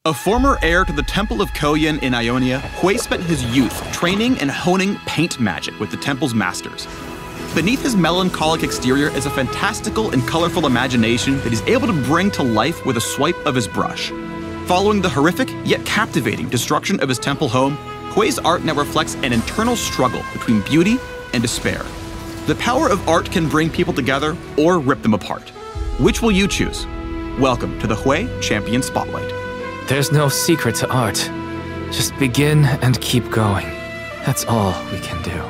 A former heir to the Temple of Koyan in Ionia, Hwei spent his youth training and honing paint magic with the temple's masters. Beneath his melancholic exterior is a fantastical and colorful imagination that he's able to bring to life with a swipe of his brush. Following the horrific, yet captivating destruction of his temple home, Hwei's art now reflects an internal struggle between beauty and despair. The power of art can bring people together or rip them apart. Which will you choose? Welcome to the Hwei Champion Spotlight. There's no secret to art. Just begin and keep going. That's all we can do.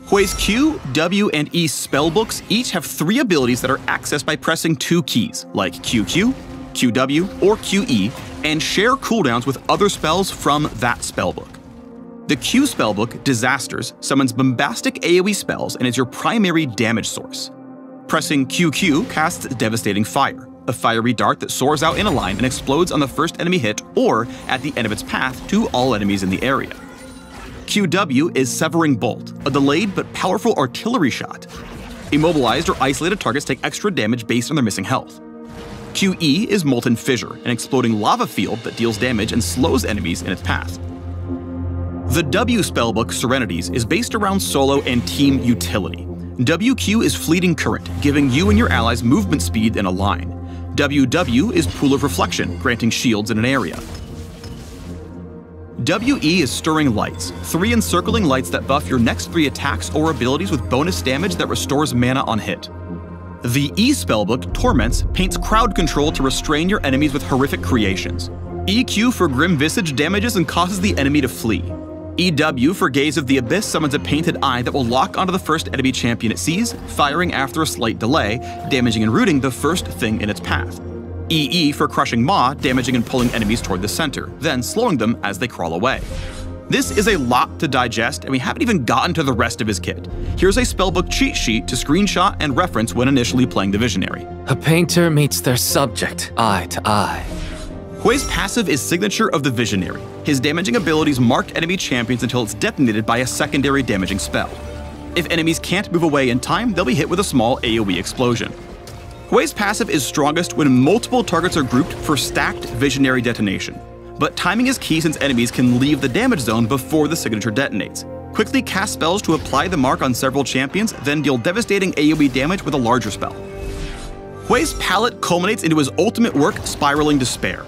Hwei's Q, W, and E spellbooks each have 3 abilities that are accessed by pressing 2 keys, like QQ, QW, or QE, and share cooldowns with other spells from that spellbook. The Q spellbook, Disasters, summons bombastic AoE spells and is your primary damage source. Pressing QQ casts Devastating Fire, a fiery dart that soars out in a line and explodes on the first enemy hit or at the end of its path to all enemies in the area. QW is Severing Bolt, a delayed but powerful artillery shot. Immobilized or isolated targets take extra damage based on their missing health. QE is Molten Fissure, an exploding lava field that deals damage and slows enemies in its path. The W spellbook, Serenities, is based around solo and team utility. WQ is Fleeting Current, giving you and your allies movement speed in a line. WW is Pool of Reflection, granting shields in an area. WE is Stirring Lights, 3 encircling lights that buff your next 3 attacks or abilities with bonus damage that restores mana on hit. The E spellbook, Torments, paints crowd control to restrain your enemies with horrific creations. EQ for Grim Visage damages and causes the enemy to flee. EW for Gaze of the Abyss summons a painted eye that will lock onto the first enemy champion it sees, firing after a slight delay, damaging and rooting the first thing in its path. EE for Crushing Maw, damaging and pulling enemies toward the center, then slowing them as they crawl away. This is a lot to digest, and we haven't even gotten to the rest of his kit. Here's a spellbook cheat sheet to screenshot and reference when initially playing the Visionary. A painter meets their subject, eye to eye. Hwei's passive is Signature of the Visionary. His damaging abilities mark enemy champions until it's detonated by a secondary damaging spell. If enemies can't move away in time, they'll be hit with a small AoE explosion. Hwei's passive is strongest when multiple targets are grouped for stacked Visionary detonation. But timing is key since enemies can leave the damage zone before the signature detonates. Quickly cast spells to apply the mark on several champions, then deal devastating AoE damage with a larger spell. Hwei's palette culminates into his ultimate work, Spiraling Despair.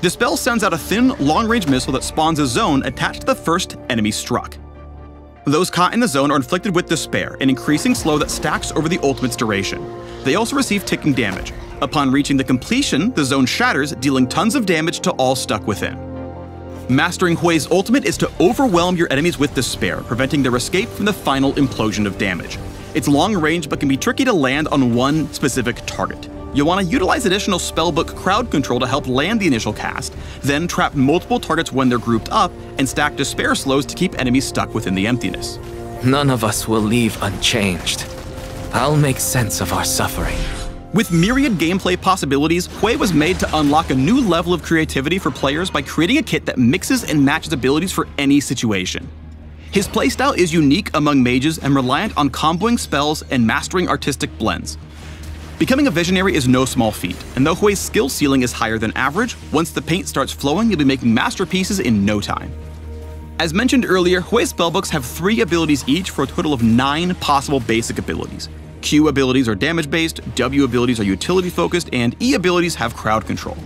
The spell sends out a thin, long-range missile that spawns a zone attached to the first enemy struck. Those caught in the zone are inflicted with despair, an increasing slow that stacks over the ultimate's duration. They also receive ticking damage. Upon reaching the completion, the zone shatters, dealing tons of damage to all stuck within. Mastering Hwei's ultimate is to overwhelm your enemies with despair, preventing their escape from the final implosion of damage. It's long range but can be tricky to land on one specific target. You'll want to utilize additional spellbook crowd control to help land the initial cast, then trap multiple targets when they're grouped up, and stack despair slows to keep enemies stuck within the emptiness. None of us will leave unchanged. I'll make sense of our suffering. With myriad gameplay possibilities, Hwei was made to unlock a new level of creativity for players by creating a kit that mixes and matches abilities for any situation. His playstyle is unique among mages and reliant on comboing spells and mastering artistic blends. Becoming a Visionary is no small feat, and though Hwei's skill ceiling is higher than average, once the paint starts flowing, you'll be making masterpieces in no time. As mentioned earlier, Hwei's spellbooks have 3 abilities each for a total of 9 possible basic abilities. Q abilities are damage-based, W abilities are utility-focused, and E abilities have crowd control.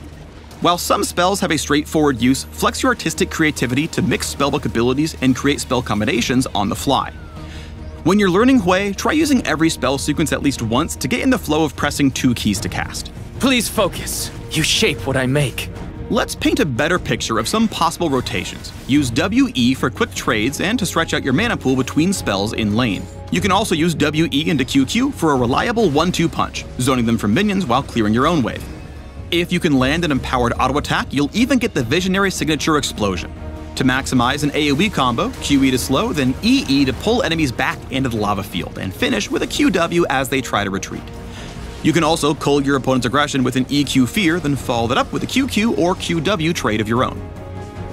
While some spells have a straightforward use, flex your artistic creativity to mix spellbook abilities and create spell combinations on the fly. When you're learning Hwei, try using every spell sequence at least once to get in the flow of pressing 2 keys to cast. Please focus. You shape what I make. Let's paint a better picture of some possible rotations. Use WE for quick trades and to stretch out your mana pool between spells in lane. You can also use WE into QQ for a reliable 1-2 punch, zoning them from minions while clearing your own wave. If you can land an empowered auto attack, you'll even get the Visionary signature explosion. To maximize an AoE combo, QE to slow, then EE to pull enemies back into the lava field, and finish with a QW as they try to retreat. You can also cull your opponent's aggression with an EQ Fear, then follow that up with a QQ or QW trade of your own.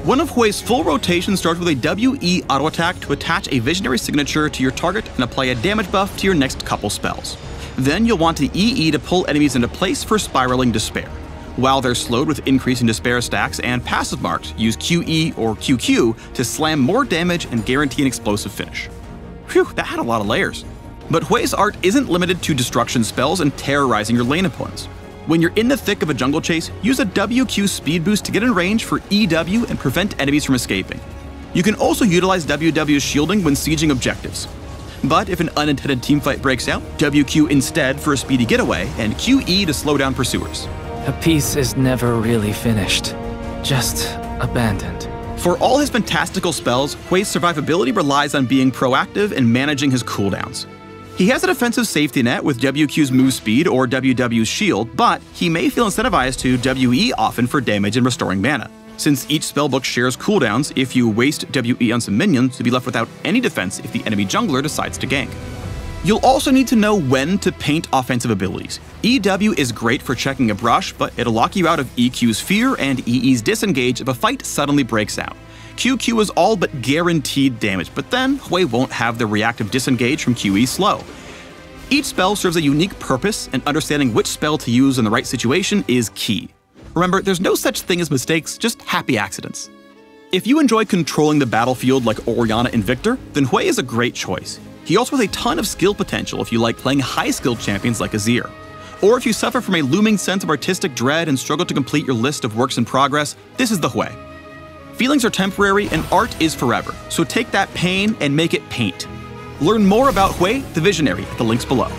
One of Hwei's full rotations starts with a WE auto attack to attach a Visionary signature to your target and apply a damage buff to your next couple spells. Then you'll want to EE to pull enemies into place for Spiraling Despair. While they're slowed with increasing despair stacks and passive marked, use QE or QQ to slam more damage and guarantee an explosive finish. Phew, that had a lot of layers. But Hwei's art isn't limited to destruction spells and terrorizing your lane opponents. When you're in the thick of a jungle chase, use a WQ speed boost to get in range for EW and prevent enemies from escaping. You can also utilize WW's shielding when sieging objectives. But if an unintended teamfight breaks out, WQ instead for a speedy getaway, and QE to slow down pursuers. A piece is never really finished, just abandoned. For all his fantastical spells, Hwei's survivability relies on being proactive and managing his cooldowns. He has a defensive safety net with WQ's move speed or WW's shield, but he may feel incentivized to WE often for damage and restoring mana. Since each spellbook shares cooldowns, if you waste WE on some minions, you'll be left without any defense if the enemy jungler decides to gank. You'll also need to know when to paint offensive abilities. EW is great for checking a brush, but it'll lock you out of EQ's fear and EE's disengage if a fight suddenly breaks out. QQ is all but guaranteed damage, but then Hwei won't have the reactive disengage from QE slow. Each spell serves a unique purpose, and understanding which spell to use in the right situation is key. Remember, there's no such thing as mistakes, just happy accidents. If you enjoy controlling the battlefield like Orianna and Victor, then Hwei is a great choice. He also has a ton of skill potential if you like playing high-skilled champions like Azir. Or if you suffer from a looming sense of artistic dread and struggle to complete your list of works in progress, this is the Hwei. Feelings are temporary and art is forever, so take that pain and make it paint. Learn more about Hwei, the Visionary, at the links below.